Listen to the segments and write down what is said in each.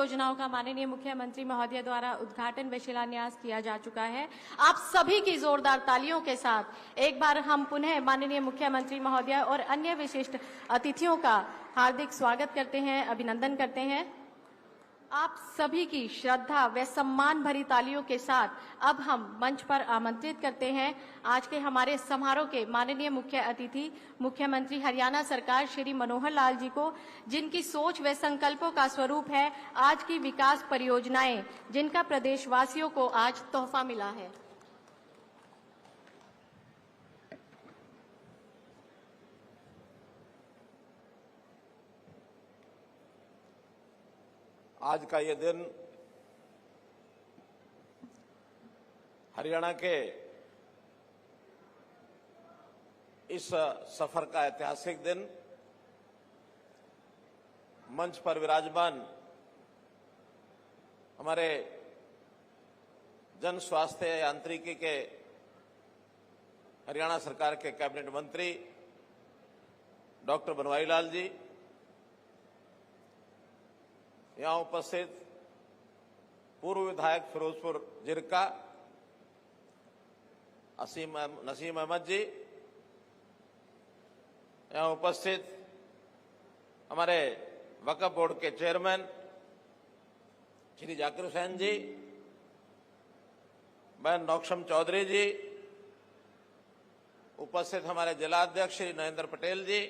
परियोजनाओं का माननीय मुख्यमंत्री महोदय द्वारा उद्घाटन व शिलान्यास किया जा चुका है। आप सभी की जोरदार तालियों के साथ एक बार हम पुनः माननीय मुख्यमंत्री महोदय और अन्य विशिष्ट अतिथियों का हार्दिक स्वागत करते हैं, अभिनंदन करते हैं। आप सभी की श्रद्धा व सम्मान भरी तालियों के साथ अब हम मंच पर आमंत्रित करते हैं आज के हमारे समारोह के माननीय मुख्य अतिथि मुख्यमंत्री हरियाणा सरकार श्री मनोहर लाल जी को, जिनकी सोच व संकल्पों का स्वरूप है आज की विकास परियोजनाएं, जिनका प्रदेशवासियों को आज तोहफा मिला है। आज का ये दिन हरियाणा के इस सफर का ऐतिहासिक दिन, मंच पर विराजमान हमारे जन स्वास्थ्य यांत्रिकी के हरियाणा सरकार के कैबिनेट मंत्री डॉक्टर बनवारी लाल जी, यहां उपस्थित पूर्व विधायक फिरोजपुर जिरका नसीम अहमद जी, यहां उपस्थित हमारे वक्फ बोर्ड के चेयरमैन श्री जाकिर हुसैन जी, बहन नौक्षम चौधरी जी, उपस्थित हमारे जिलाध्यक्ष श्री नरेंद्र पटेल जी,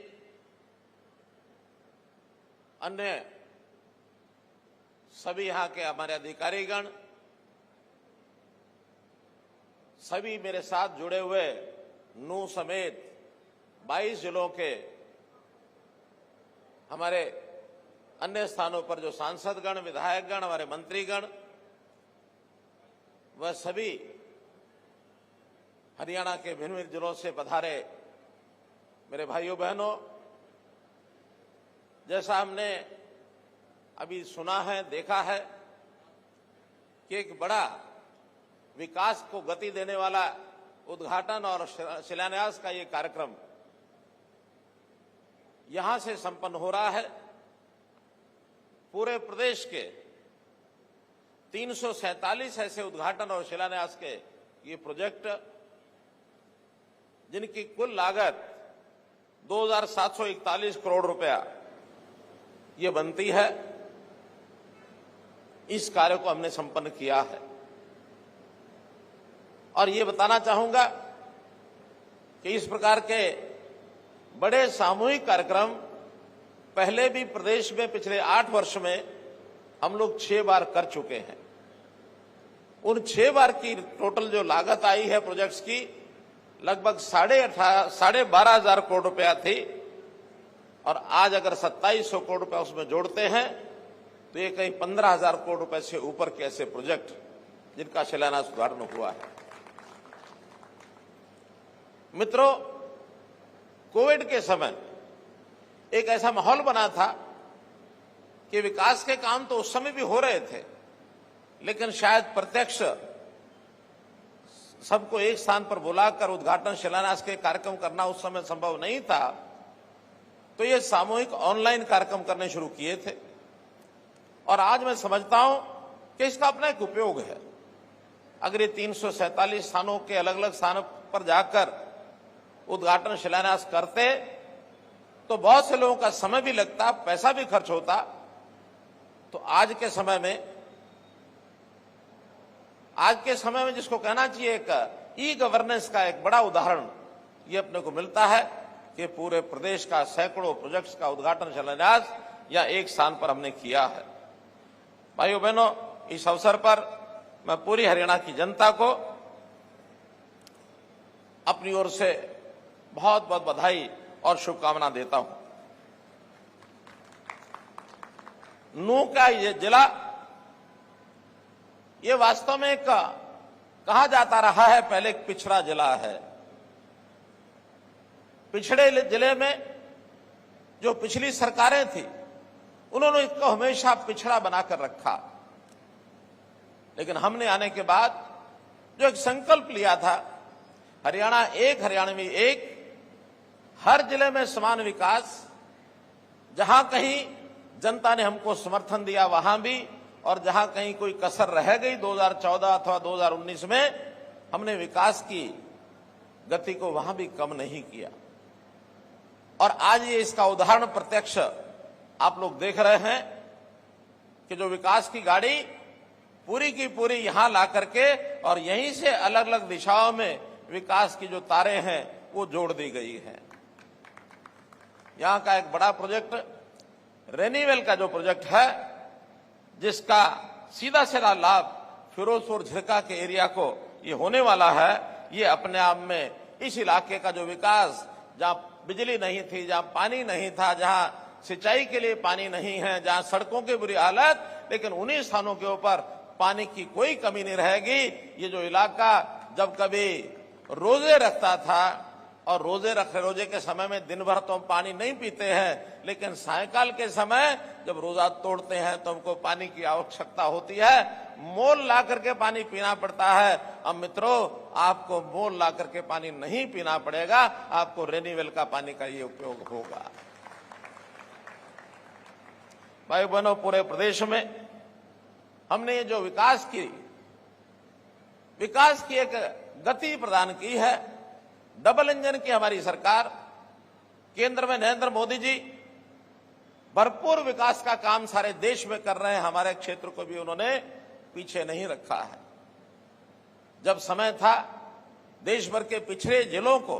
अन्य सभी यहां के हमारे अधिकारीगण, सभी मेरे साथ जुड़े हुए नूह समेत 22 जिलों के हमारे अन्य स्थानों पर जो सांसदगण, विधायकगण, हमारे मंत्रीगण, वह सभी हरियाणा के भिन्न भिन्न जिलों से पधारे मेरे भाइयों बहनों, जैसा हमने अभी सुना है, देखा है कि एक बड़ा विकास को गति देने वाला उद्घाटन और शिलान्यास का ये कार्यक्रम यहां से संपन्न हो रहा है। पूरे प्रदेश के 347 ऐसे उद्घाटन और शिलान्यास के ये प्रोजेक्ट, जिनकी कुल लागत 2741 करोड़ रुपया ये बनती है, इस कार्य को हमने संपन्न किया है। और ये बताना चाहूंगा कि इस प्रकार के बड़े सामूहिक कार्यक्रम पहले भी प्रदेश में पिछले 8 वर्ष में हम लोग 6 बार कर चुके हैं। उन 6 बार की टोटल जो लागत आई है प्रोजेक्ट्स की, लगभग 12,500 करोड़ रुपया थी, और आज अगर 2700 करोड़ रुपया उसमें जोड़ते हैं तो ये कहीं 15,000 करोड़ रुपए से ऊपर के ऐसे प्रोजेक्ट जिनका शिलान्यास उद्घाटन हुआ है। मित्रों, कोविड के समय एक ऐसा माहौल बना था कि विकास के काम तो उस समय भी हो रहे थे, लेकिन शायद प्रत्यक्ष सबको एक स्थान पर बुलाकर उद्घाटन शिलान्यास के कार्यक्रम करना उस समय संभव नहीं था। तो ये सामूहिक ऑनलाइन कार्यक्रम करने शुरू किए थे, और आज मैं समझता हूं कि इसका अपना एक उपयोग है। अगर ये 347 स्थानों के अलग अलग स्थानों पर जाकर उद्घाटन शिलान्यास करते तो बहुत से लोगों का समय भी लगता, पैसा भी खर्च होता। तो आज के समय में जिसको कहना चाहिए एक ई गवर्नेंस का एक बड़ा उदाहरण ये अपने को मिलता है कि पूरे प्रदेश का सैकड़ों प्रोजेक्ट्स का उद्घाटन शिलान्यास या एक स्थान पर हमने किया है। भाइयों बहनों, इस अवसर पर मैं पूरी हरियाणा की जनता को अपनी ओर से बहुत बहुत बधाई और शुभकामना देता हूं। नूह का ये जिला ये वास्तव में कहा जाता रहा है पहले एक पिछड़ा जिला है। पिछड़े जिले में जो पिछली सरकारें थी उन्होंने इसको हमेशा पिछड़ा बनाकर रखा, लेकिन हमने आने के बाद जो एक संकल्प लिया था, हरियाणा एक, हरियाणा में एक, हर जिले में समान विकास, जहां कहीं जनता ने हमको समर्थन दिया वहां भी और जहां कहीं कोई कसर रह गई 2014 अथवा 2019 में, हमने विकास की गति को वहां भी कम नहीं किया। और आज ये इसका उदाहरण प्रत्यक्ष आप लोग देख रहे हैं कि जो विकास की गाड़ी पूरी की पूरी यहां ला करके और यहीं से अलग अलग दिशाओं में विकास की जो तारें हैं वो जोड़ दी गई हैं। यहां का एक बड़ा प्रोजेक्ट रेनीवेल का जो प्रोजेक्ट है, जिसका सीधा सीधा लाभ फिरोजपुर झिरका के एरिया को ये होने वाला है, ये अपने आप में इस इलाके का जो विकास, जहां बिजली नहीं थी, जहां पानी नहीं था, जहां सिंचाई के लिए पानी नहीं है, जहां सड़कों की बुरी हालत, लेकिन उन्हीं स्थानों के ऊपर पानी की कोई कमी नहीं रहेगी। ये जो इलाका जब कभी रोजे रखता था, और रोजे के समय में दिन भर तो हम पानी नहीं पीते हैं, लेकिन सायंकाल के समय जब रोजा तोड़ते हैं तो हमको पानी की आवश्यकता होती है, मोल ला करके पानी पीना पड़ता है। अब मित्रों, आपको मोल ला करके पानी नहीं पीना पड़ेगा, आपको रेनीवेल का पानी का ये उपयोग होगा। भाई बहनों, पूरे प्रदेश में हमने ये जो विकास की एक गति प्रदान की है। डबल इंजन की हमारी सरकार, केंद्र में नरेंद्र मोदी जी भरपूर विकास का काम सारे देश में कर रहे हैं। हमारे क्षेत्र को भी उन्होंने पीछे नहीं रखा है। जब समय था, देश भर के पिछड़े जिलों को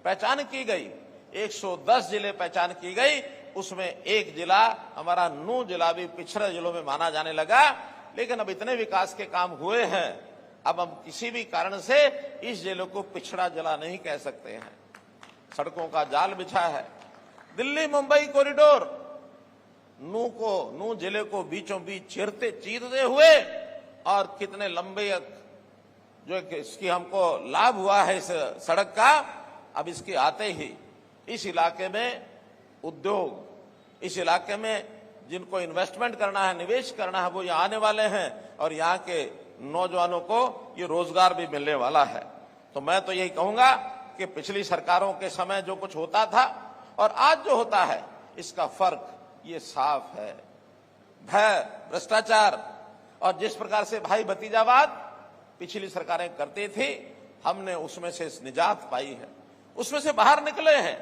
पहचान की गई, 110 जिले पहचान की गई, उसमें एक जिला हमारा नूंह जिला भी पिछड़े जिलों में माना जाने लगा। लेकिन अब इतने विकास के काम हुए हैं, अब हम किसी भी कारण से इस जिले को पिछड़ा जिला नहीं कह सकते हैं। सड़कों का जाल बिछा है। दिल्ली मुंबई कॉरिडोर नूंह जिले को बीचों बीच चीरते हुए, और कितने लंबे जो इसकी हमको लाभ हुआ है इस सड़क का। अब इसके आते ही इस इलाके में उद्योग, इस इलाके में जिनको इन्वेस्टमेंट करना है, निवेश करना है, वो यहाँ आने वाले हैं, और यहाँ के नौजवानों को ये रोजगार भी मिलने वाला है। तो मैं तो यही कहूंगा कि पिछली सरकारों के समय जो कुछ होता था और आज जो होता है, इसका फर्क ये साफ है। भय, भ्रष्टाचार और जिस प्रकार से भाई भतीजावाद पिछली सरकारें करती थी, हमने उसमें से निजात पाई है, उसमें से बाहर निकले हैं।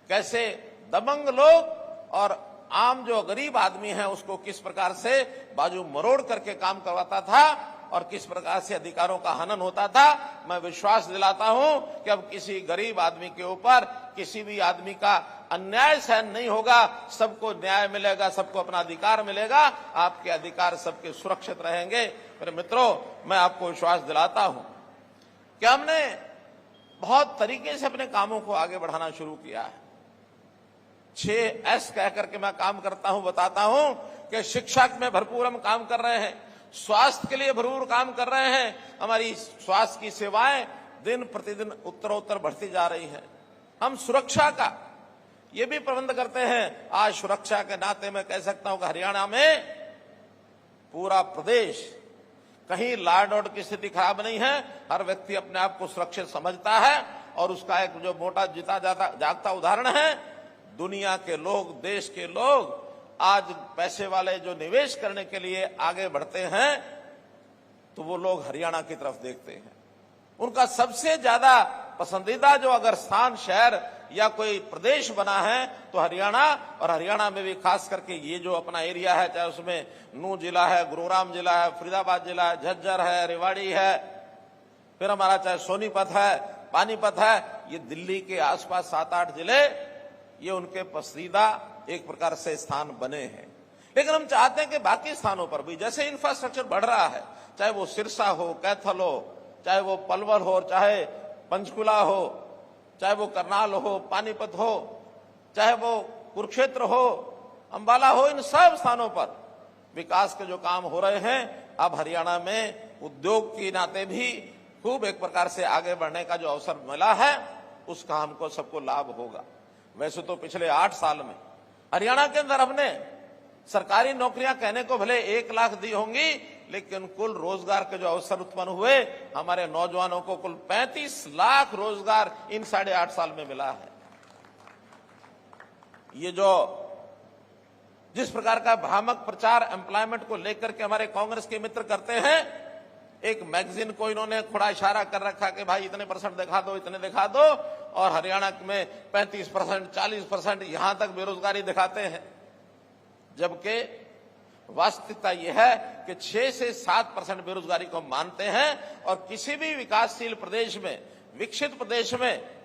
कैसे दबंग लोग और आम जो गरीब आदमी है उसको किस प्रकार से बाजू मरोड़ करके काम करवाता था और किस प्रकार से अधिकारों का हनन होता था। मैं विश्वास दिलाता हूं कि अब किसी गरीब आदमी के ऊपर किसी भी आदमी का अन्याय सहन नहीं होगा। सबको न्याय मिलेगा, सबको अपना अधिकार मिलेगा, आपके अधिकार सबके सुरक्षित रहेंगे। मेरे मित्रों, मैं आपको विश्वास दिलाता हूं कि हमने बहुत तरीके से अपने कामों को आगे बढ़ाना शुरू किया है। 6S कह करके मैं काम करता हूं, बताता हूं कि शिक्षा में भरपूर हम काम कर रहे हैं, स्वास्थ्य के लिए भरपूर काम कर रहे हैं। हमारी स्वास्थ्य की सेवाएं दिन प्रतिदिन उत्तरोत्तर बढ़ती जा रही हैं। हम सुरक्षा का ये भी प्रबंध करते हैं। आज सुरक्षा के नाते मैं कह सकता हूं कि हरियाणा में पूरा प्रदेश, कहीं लॉ एंड ऑर्डर की स्थिति खराब नहीं है। हर व्यक्ति अपने आप को सुरक्षित समझता है, और उसका एक जो मोटा जीता जागता उदाहरण है, दुनिया के लोग, देश के लोग आज पैसे वाले जो निवेश करने के लिए आगे बढ़ते हैं, तो वो लोग हरियाणा की तरफ देखते हैं। उनका सबसे ज्यादा पसंदीदा जो अगर स्थान, शहर या कोई प्रदेश बना है तो हरियाणा, और हरियाणा में भी खास करके ये जो अपना एरिया है, चाहे उसमें नूंह जिला है, गुरुग्राम जिला है, फरीदाबाद जिला है, झज्जर है, रेवाड़ी है, फिर हमारा चाहे सोनीपत है, पानीपत है, ये दिल्ली के आसपास 7-8 जिले, ये उनके पसंदीदा एक प्रकार से स्थान बने हैं। लेकिन हम चाहते हैं कि बाकी स्थानों पर भी जैसे इंफ्रास्ट्रक्चर बढ़ रहा है, चाहे वो सिरसा हो, कैथल हो, चाहे वो पलवल हो, चाहे पंचकुला हो, चाहे वो करनाल हो, पानीपत हो, चाहे वो कुरुक्षेत्र हो, अंबाला हो, इन सब स्थानों पर विकास के जो काम हो रहे हैं, अब हरियाणा में उद्योग के नाते भी खूब एक प्रकार से आगे बढ़ने का जो अवसर मिला है, उसका हमको सबको लाभ होगा। वैसे तो पिछले 8 साल में हरियाणा के अंदर हमने सरकारी नौकरियां कहने को भले 1 लाख दी होंगी, लेकिन कुल रोजगार के जो अवसर उत्पन्न हुए, हमारे नौजवानों को कुल 35 लाख रोजगार इन 8.5 साल में मिला है। ये जो जिस प्रकार का भ्रामक प्रचार एम्प्लॉयमेंट को लेकर के हमारे कांग्रेस के मित्र करते हैं, एक मैगजीन को इन्होंने थोड़ा इशारा कर रखा कि भाई इतने % दिखा दो, इतने दिखा दो, और हरियाणा में 35%, 40% यहां तक बेरोजगारी दिखाते हैं। जबकि वास्तविकता यह है कि 6 से 7% बेरोजगारी को मानते हैं, और किसी भी विकासशील प्रदेश में, विकसित प्रदेश में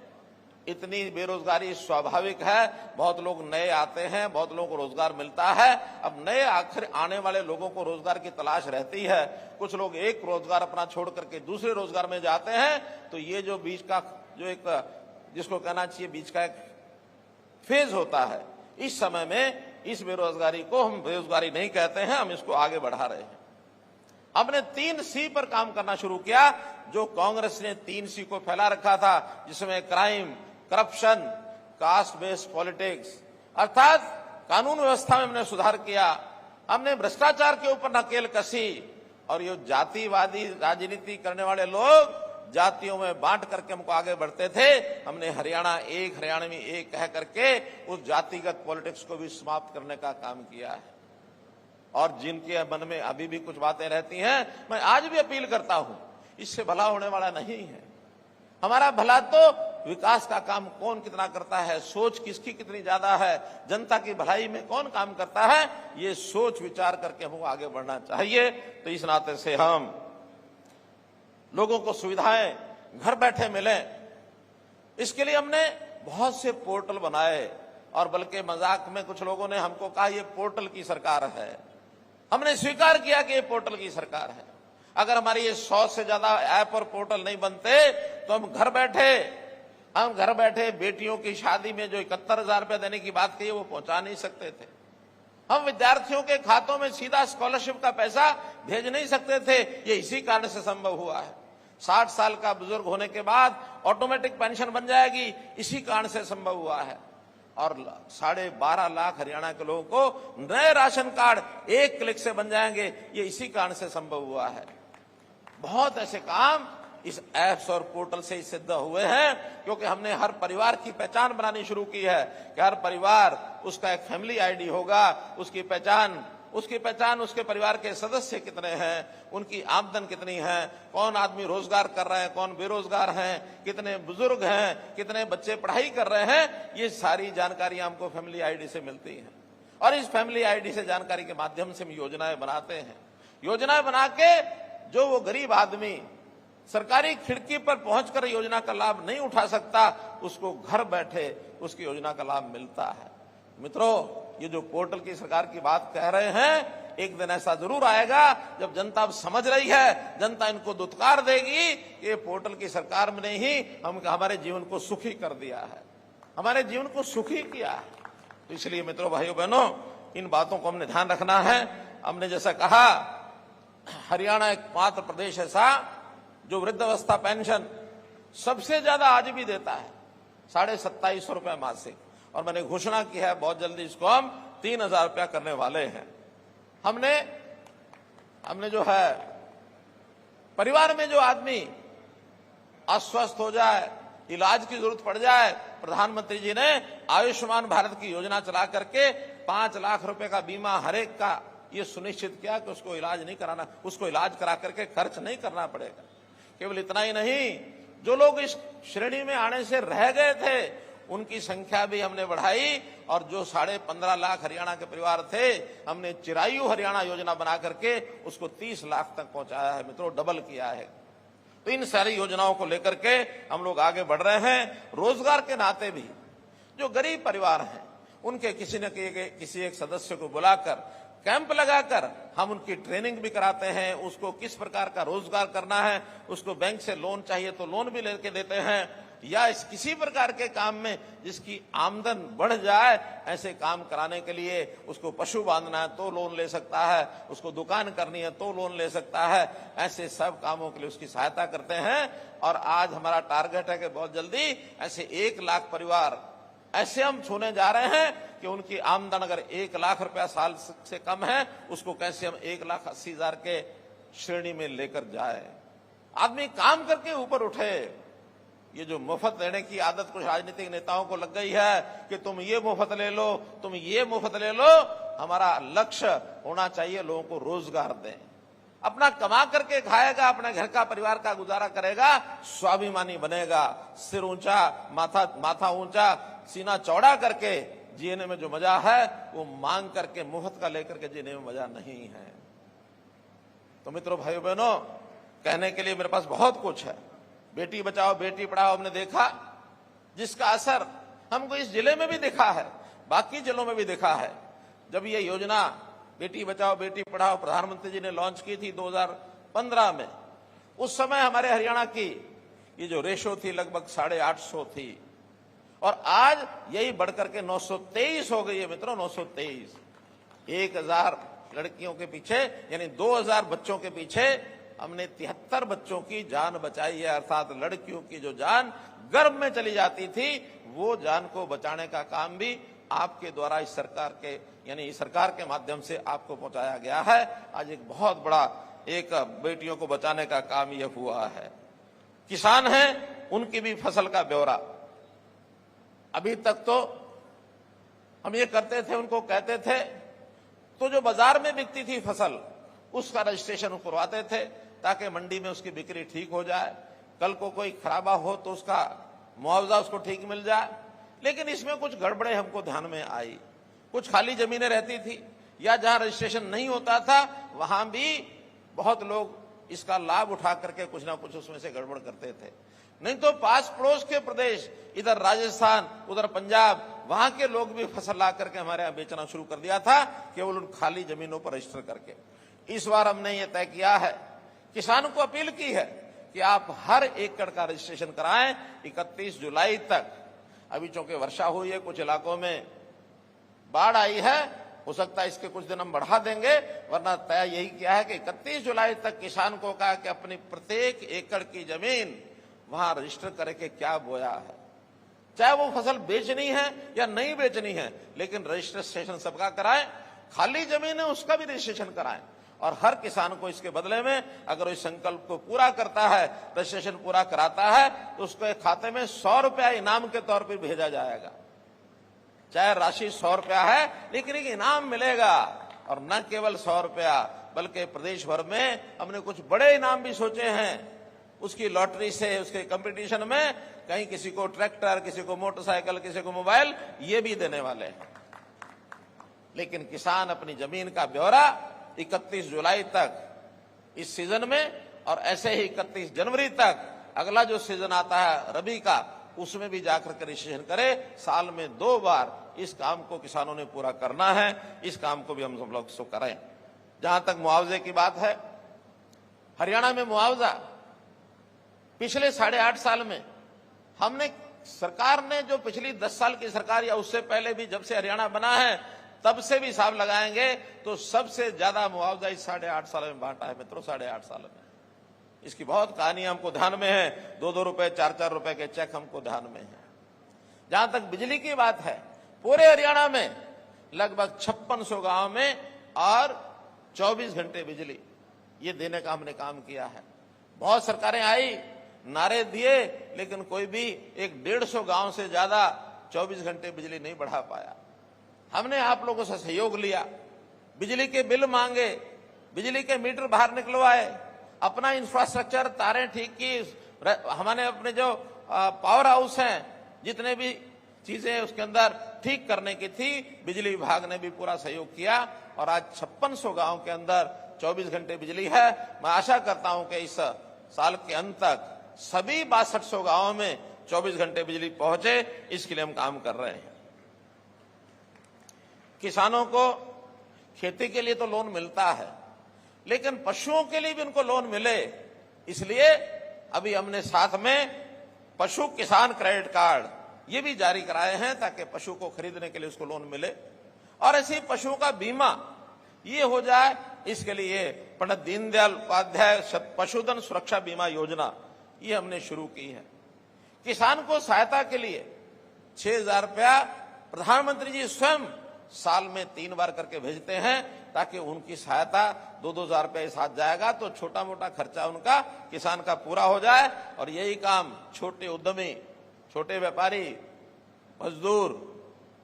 इतनी बेरोजगारी स्वाभाविक है। बहुत लोग नए आते हैं, बहुत लोगों को रोजगार मिलता है। अब नए आखिर आने वाले लोगों को रोजगार की तलाश रहती है। कुछ लोग एक रोजगार अपना छोड़ करके दूसरे रोजगार में जाते हैं। तो ये जो बीच का जो एक, जिसको कहना चाहिए बीच का एक फेज होता है, इस समय में इस बेरोजगारी को हम बेरोजगारी नहीं कहते हैं, हम इसको आगे बढ़ा रहे हैं। हमने 3C पर काम करना शुरू किया, जो कांग्रेस ने 3C को फैला रखा था, जिसमें crime, corruption, caste based politics, अर्थात कानून व्यवस्था में हमने सुधार किया। हमने भ्रष्टाचार के ऊपर नकेल कसी, और ये जातिवादी राजनीति करने वाले लोग जातियों में बांट करके हमको आगे बढ़ते थे। हमने हरियाणा एक, हरियाणा में एक कह करके उस जातिगत पॉलिटिक्स को भी समाप्त करने का काम किया है। और जिनके मन में अभी भी कुछ बातें रहती हैं, मैं आज भी अपील करता हूं, इससे भला होने वाला नहीं है। हमारा भला तो विकास का काम कौन कितना करता है, सोच किसकी कितनी ज्यादा है, जनता की भलाई में कौन काम करता है, ये सोच विचार करके हमको आगे बढ़ना चाहिए। तो इस नाते से हम लोगों को सुविधाएं घर बैठे मिले, इसके लिए हमने बहुत से पोर्टल बनाए। और बल्कि मजाक में कुछ लोगों ने हमको कहा ये पोर्टल की सरकार है। हमने स्वीकार किया कि ये पोर्टल की सरकार है। अगर हमारी ये 100 से ज्यादा ऐप और पोर्टल नहीं बनते तो हम घर बैठे बेटियों की शादी में जो 71,000 रुपए देने की बात कही वो पहुंचा नहीं सकते थे। हम विद्यार्थियों के खातों में सीधा स्कॉलरशिप का पैसा भेज नहीं सकते थे। ये इसी कारण से संभव हुआ है। 60 साल का बुजुर्ग होने के बाद ऑटोमेटिक पेंशन बन जाएगी, इसी कारण से संभव हुआ है। और 12.5 लाख हरियाणा के लोगों को नए राशन कार्ड एक क्लिक से बन जाएंगे, ये इसी कारण से संभव हुआ है। बहुत ऐसे काम इस ऐप्स और पोर्टल से ही सिद्ध हुए हैं, क्योंकि हमने हर परिवार की पहचान बनानी शुरू की है कि हर परिवार, उसका एक फैमिली आईडी होगा, उसकी पहचान उसके परिवार के सदस्य कितने हैं, उनकी आमदन कितनी है, कौन आदमी रोजगार कर रहे हैं, कौन बेरोजगार हैं, कितने बुजुर्ग हैं, कितने बच्चे पढ़ाई कर रहे हैं, ये सारी जानकारियां हमको फैमिली आईडी से मिलती हैं। और इस फैमिली आईडी से जानकारी के माध्यम से हम योजनाएं बनाते हैं। योजनाएं बना के जो वो गरीब आदमी सरकारी खिड़की पर पहुंचकर योजना का लाभ नहीं उठा सकता, उसको घर बैठे उसकी योजना का लाभ मिलता है। मित्रों, ये जो पोर्टल की सरकार की बात कह रहे हैं, एक दिन ऐसा जरूर आएगा जब जनता अब समझ रही है, जनता इनको दुत्कार देगी कि ये पोर्टल की सरकार ने ही हमारे जीवन को सुखी कर दिया है, हमारे जीवन को सुखी किया है। तो इसलिए मित्रों, भाइयों बहनों, इन बातों को हमने ध्यान रखना है। हमने जैसा कहा, हरियाणा एकमात्र प्रदेश ऐसा जो वृद्धावस्था पेंशन सबसे ज्यादा आज भी देता है, 2750 रुपए मासिक। और मैंने घोषणा की है बहुत जल्दी इसको हम 3000 रुपया करने वाले हैं। हमने जो है परिवार में जो आदमी अस्वस्थ हो जाए, इलाज की जरूरत पड़ जाए, प्रधानमंत्री जी ने आयुष्मान भारत की योजना चला करके 5 लाख रुपए का बीमा हर एक का ये सुनिश्चित किया कि उसको इलाज नहीं कराना, उसको इलाज करा करके खर्च नहीं करना पड़ेगा। केवल इतना ही नहीं, जो लोग इस श्रेणी में आने से रह गए थे उनकी संख्या भी हमने बढ़ाई, और जो 15.5 लाख हरियाणा के परिवार थे, हमने चिरायु हरियाणा योजना बना करके उसको 30 लाख तक पहुंचाया है। मित्रों, डबल किया है। तो इन सारी योजनाओं को लेकर के हम लोग आगे बढ़ रहे हैं। रोजगार के नाते भी जो गरीब परिवार हैं, उनके किसी न किसी एक सदस्य को बुलाकर कैंप लगाकर हम उनकी ट्रेनिंग भी कराते हैं। उसको किस प्रकार का रोजगार करना है, उसको बैंक से लोन चाहिए तो लोन भी लेके देते हैं, या इस किसी प्रकार के काम में जिसकी आमदन बढ़ जाए, ऐसे काम कराने के लिए उसको पशु बांधना है तो लोन ले सकता है, उसको दुकान करनी है तो लोन ले सकता है। ऐसे सब कामों के लिए उसकी सहायता करते हैं। और आज हमारा टारगेट है कि बहुत जल्दी ऐसे 1 लाख परिवार ऐसे हम छूने जा रहे हैं कि उनकी आमदन अगर 1 लाख रुपया साल से कम है, उसको कैसे हम 1,80,000 के श्रेणी में लेकर जाए। आदमी काम करके ऊपर उठे। ये जो मुफ्त लेने की आदत कुछ राजनीतिक नेताओं को लग गई है कि तुम ये मुफ्त ले लो, तुम ये मुफ्त ले लो, हमारा लक्ष्य होना चाहिए लोगों को रोजगार दें। अपना कमा करके खाएगा, अपने घर का परिवार का गुजारा करेगा, स्वाभिमानी बनेगा। सिर ऊंचा, माथा ऊंचा, सीना चौड़ा करके जीने में जो मजा है वो मांग करके मुफ्त का लेकर के जीने में मजा नहीं है। तो मित्रों, भाइयों बहनों, कहने के लिए मेरे पास बहुत कुछ है। बेटी बचाओ बेटी पढ़ाओ हमने देखा, जिसका असर हमको इस जिले में भी दिखा है, बाकी जिलों में भी दिखा है। जब ये योजना बेटी बचाओ बेटी पढ़ाओ प्रधानमंत्री जी ने लॉन्च की थी 2015 में, उस समय हमारे हरियाणा की ये जो रेशो थी लगभग 850 थी, और आज यही बढ़कर के 923 हो गई है मित्रों। 923, 1000 लड़कियों के पीछे यानी 2000 बच्चों के पीछे हमने 73 बच्चों की जान बचाई है। अर्थात लड़कियों की जो जान गर्भ में चली जाती थी वो जान को बचाने का काम भी आपके द्वारा इस सरकार के यानी इस सरकार के माध्यम से आपको पहुंचाया गया है। आज एक बहुत बड़ा एक बेटियों को बचाने का काम यह हुआ है। किसान हैं, उनकी भी फसल का ब्यौरा। अभी तक तो हम ये करते थे, उनको कहते थे तो जो बाजार में बिकती थी फसल उसका रजिस्ट्रेशन करवाते थे ताकि मंडी में उसकी बिक्री ठीक हो जाए, कल को कोई खराबा हो तो उसका मुआवजा उसको ठीक मिल जाए। लेकिन इसमें कुछ गड़बड़े हमको ध्यान में आई। कुछ खाली जमीनें रहती थी या जहां रजिस्ट्रेशन नहीं होता था वहां भी बहुत लोग इसका लाभ उठा करके कुछ ना कुछ उसमें से गड़बड़ करते थे। नहीं तो पास पड़ोस के प्रदेश, इधर राजस्थान उधर पंजाब, वहां के लोग भी फसल ला करके हमारे यहां बेचना शुरू कर दिया था, केवल उन खाली जमीनों पर रजिस्टर करके। इस बार हमने ये तय किया है, किसानों को अपील की है कि आप हर एकड़ का रजिस्ट्रेशन कराएं 31 जुलाई तक। अभी चूंकि वर्षा हुई है, कुछ इलाकों में बाढ़ आई है, हो सकता है इसके कुछ दिन हम बढ़ा देंगे, वरना तय यही किया है कि 31 जुलाई तक किसान को कहा कि अपनी प्रत्येक एकड़ की जमीन वहां रजिस्टर करके क्या बोया है, चाहे वो फसल बेचनी है या नहीं बेचनी है, लेकिन रजिस्ट्रेशन सबका कराएं। खाली जमीन है उसका भी रजिस्ट्रेशन कराएं, और हर किसान को इसके बदले में अगर इस संकल्प को पूरा करता है, रजिस्ट्रेशन पूरा कराता है, तो उसके खाते में 100 रुपया इनाम के तौर पर भेजा जाएगा। चाहे राशि 100 रुपया है, लेकिन एक इनाम मिलेगा, और न केवल 100 रुपया बल्कि प्रदेश भर में हमने कुछ बड़े इनाम भी सोचे हैं। उसकी लॉटरी से, उसके कंपटीशन में कहीं किसी को ट्रैक्टर, किसी को मोटरसाइकिल, किसी को मोबाइल, ये भी देने वाले हैं। लेकिन किसान अपनी जमीन का ब्यौरा 31 जुलाई तक इस सीजन में, और ऐसे ही 31 जनवरी तक अगला जो सीजन आता है रबी का, उसमें भी जाकर के रजिस्ट्रेशन करे। साल में 2 बार इस काम को किसानों ने पूरा करना है। इस काम को भी हम सब लोग करें। जहां तक मुआवजे की बात है, हरियाणा में मुआवजा पिछले 8.5 साल में हमने, सरकार ने जो पिछली 10 साल की सरकार या उससे पहले भी जब से हरियाणा बना है तब से भी हिसाब लगाएंगे तो सबसे ज्यादा मुआवजा इस 8.5 साल में बांटा है मित्रों। 8.5 साल में इसकी बहुत कहानी हमको ध्यान में है। 2-2 रुपए 4-4 रुपए के चेक हमको ध्यान में है। जहां तक बिजली की बात है, पूरे हरियाणा में लगभग 5600 गांव में और 24 घंटे बिजली ये देने का हमने काम किया है। बहुत सरकारें आई, नारे दिए, लेकिन कोई भी एक 150 गांव से ज्यादा 24 घंटे बिजली नहीं बढ़ा पाया। हमने आप लोगों से सहयोग लिया, बिजली के बिल मांगे, बिजली के मीटर बाहर निकलवाए, अपना इंफ्रास्ट्रक्चर, तारें ठीक की। हमने अपने जो पावर हाउस हैं, जितने भी चीजें उसके अंदर ठीक करने की थी, बिजली विभाग ने भी पूरा सहयोग किया, और आज 5600 गांव के अंदर 24 घंटे बिजली है। मैं आशा करता हूं कि इस साल के अंत तक सभी 6200 गांवों में 24 घंटे बिजली पहुंचे, इसके लिए हम काम कर रहे हैं। किसानों को खेती के लिए तो लोन मिलता है, लेकिन पशुओं के लिए भी उनको लोन मिले, इसलिए अभी हमने साथ में पशु किसान क्रेडिट कार्ड ये भी जारी कराए हैं, ताकि पशु को खरीदने के लिए उसको लोन मिले। और ऐसे पशुओं का बीमा ये हो जाए, इसके लिए पंडित दीनदयाल उपाध्याय पशुधन सुरक्षा बीमा योजना ये हमने शुरू की है। किसान को सहायता के लिए 6000 रुपया प्रधानमंत्री जी स्वयं साल में 3 बार करके भेजते हैं, ताकि उनकी सहायता 2-2 हजार रुपये साथ जाएगा, तो छोटा मोटा खर्चा उनका किसान का पूरा हो जाए। और यही काम छोटे उद्यमी, छोटे व्यापारी, मजदूर,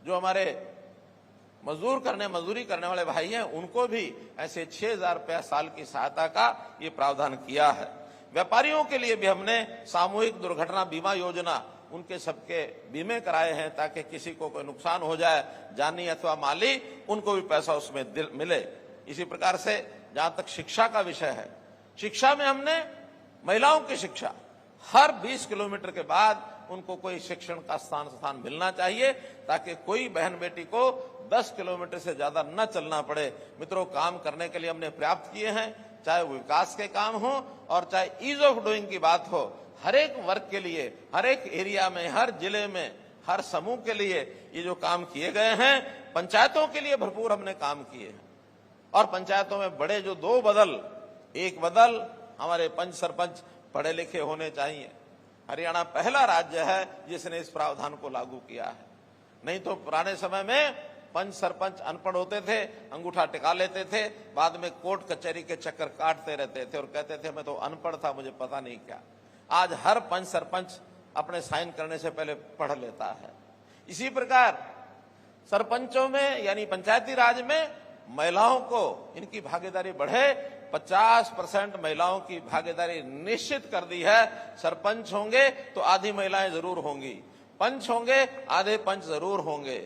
जो हमारे मजदूरी करने वाले भाई हैं, उनको भी ऐसे 6,000 रुपया साल की सहायता का ये प्रावधान किया है। व्यापारियों के लिए भी हमने सामूहिक दुर्घटना बीमा योजना, उनके सबके बीमे कराए हैं ताकि किसी को कोई नुकसान हो जाए, जानी अथवा माली, उनको भी पैसा उसमें मिले। इसी प्रकार से जहां तक शिक्षा का विषय है, शिक्षा में हमने महिलाओं की शिक्षा, हर 20 किलोमीटर के बाद उनको कोई शिक्षण का स्थान मिलना चाहिए ताकि कोई बहन बेटी को 10 किलोमीटर से ज्यादा न चलना पड़े। मित्रों, काम करने के लिए हमने पर्याप्त किए हैं, चाहे वो विकास के काम हो और चाहे ईज ऑफ डूइंग की बात हो। हर एक वर्ग के लिए, हर एक एरिया में, हर जिले में, हर समूह के लिए ये जो काम किए गए हैं, पंचायतों के लिए भरपूर हमने काम किए हैं। और पंचायतों में बड़े जो 2 बदल, एक बदल हमारे पंच सरपंच पढ़े लिखे होने चाहिए। हरियाणा पहला राज्य है जिसने इस प्रावधान को लागू किया है। नहीं तो पुराने समय में पंच सरपंच अनपढ़ होते थे, अंगूठा टिका लेते थे, बाद में कोर्ट कचहरी के चक्कर काटते रहते थे और कहते थे मैं तो अनपढ़ था, मुझे पता नहीं क्या। आज हर पंच सरपंच अपने साइन करने से पहले पढ़ लेता है। इसी प्रकार सरपंचों में यानी पंचायती राज में महिलाओं को इनकी भागीदारी बढ़े, 50% महिलाओं की भागीदारी निश्चित कर दी है। सरपंच होंगे तो आधी महिलाएं जरूर होंगी, पंच होंगे आधे पंच जरूर होंगे,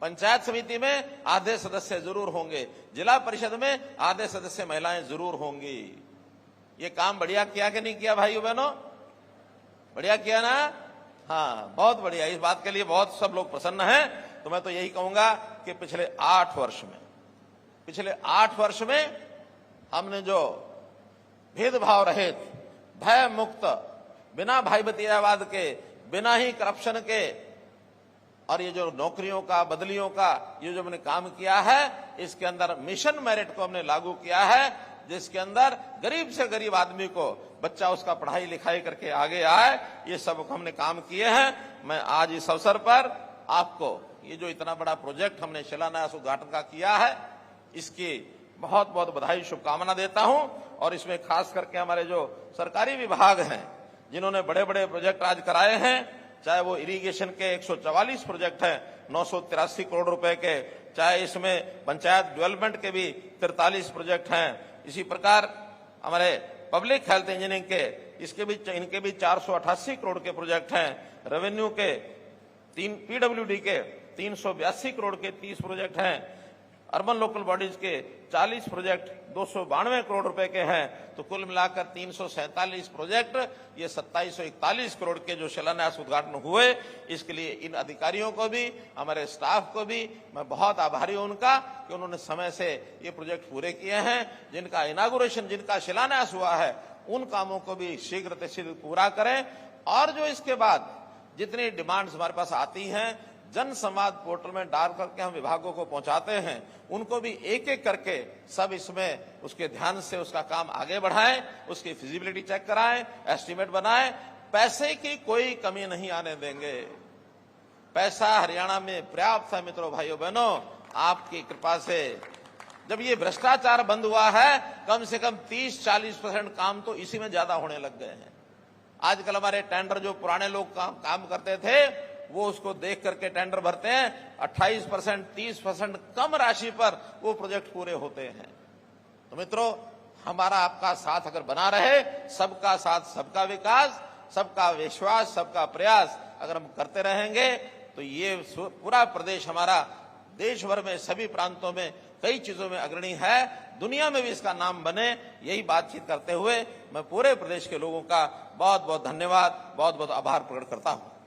पंचायत समिति में आधे सदस्य जरूर होंगे, जिला परिषद में आधे सदस्य महिलाएं जरूर होंगी। ये काम बढ़िया किया कि नहीं किया भाइयों बहनों? बढ़िया किया ना? हाँ, बहुत बढ़िया। इस बात के लिए बहुत सब लोग प्रसन्न हैं। तो मैं तो यही कहूंगा कि पिछले 8 वर्ष में हमने जो भेदभाव रहित, भय मुक्त, बिना भाई भतीजावाद के, बिना ही करप्शन के, और ये जो नौकरियों का, बदलियों का ये जो हमने काम किया है, इसके अंदर मिशन मेरिट को हमने लागू किया है, जिसके अंदर गरीब से गरीब आदमी को बच्चा उसका पढ़ाई लिखाई करके आगे आए। ये सब हमने काम किए हैं। मैं आज इस अवसर पर आपको ये जो इतना बड़ा प्रोजेक्ट हमने शिलान्यास उद्घाटन का किया है, इसकी बहुत बहुत बधाई, शुभकामना देता हूं। और इसमें खास करके हमारे जो सरकारी विभाग हैं, जिन्होंने बड़े बड़े प्रोजेक्ट आज कराए हैं, चाहे वो इरिगेशन के 144 प्रोजेक्ट हैं 983 करोड़ रुपए के, चाहे इसमें पंचायत डेवलपमेंट के भी 43 प्रोजेक्ट हैं, इसी प्रकार हमारे पब्लिक हेल्थ इंजीनियरिंग के इनके भी 488 करोड़ के प्रोजेक्ट हैं, रेवेन्यू के पीडब्ल्यूडी के 382 करोड़ के 30 प्रोजेक्ट हैं, अर्बन लोकल बॉडीज के 40 प्रोजेक्ट 292 करोड़ रुपए के हैं। तो कुल मिलाकर 347 प्रोजेक्ट, ये 2741 करोड़ के जो शिलान्यास उद्घाटन हुए, इसके लिए इन अधिकारियों को भी, हमारे स्टाफ को भी मैं बहुत आभारी हूं उनका कि उन्होंने समय से ये प्रोजेक्ट पूरे किए हैं। जिनका इनागुरेशन, जिनका शिलान्यास हुआ है, उन कामों को भी शीघ्र से शीघ्र पूरा करें। और जो इसके बाद जितनी डिमांड्स हमारे पास आती हैं, जन संवाद पोर्टल में डाल करके हम विभागों को पहुंचाते हैं, उनको भी एक एक करके सब इसमें उसके ध्यान से उसका काम आगे बढ़ाएं, उसकी फिजिबिलिटी चेक कराएं, एस्टीमेट बनाएं। पैसे की कोई कमी नहीं आने देंगे। पैसा हरियाणा में पर्याप्त है। मित्रों, भाइयों बहनों, आपकी कृपा से जब ये भ्रष्टाचार बंद हुआ है, कम से कम 30-40% काम तो इसी में ज्यादा होने लग गए हैं। आजकल हमारे टेंडर जो पुराने लोग काम करते थे, वो उसको देख करके टेंडर भरते हैं, 28%, 30% कम राशि पर वो प्रोजेक्ट पूरे होते हैं। तो मित्रों, हमारा आपका साथ अगर बना रहे, सबका साथ सबका विकास, सबका विश्वास, सबका प्रयास अगर हम करते रहेंगे, तो ये पूरा प्रदेश हमारा देश भर में सभी प्रांतों में कई चीजों में अग्रणी है, दुनिया में भी इसका नाम बने। यही बातचीत करते हुए मैं पूरे प्रदेश के लोगों का बहुत बहुत धन्यवाद, बहुत बहुत आभार प्रकट करता हूं।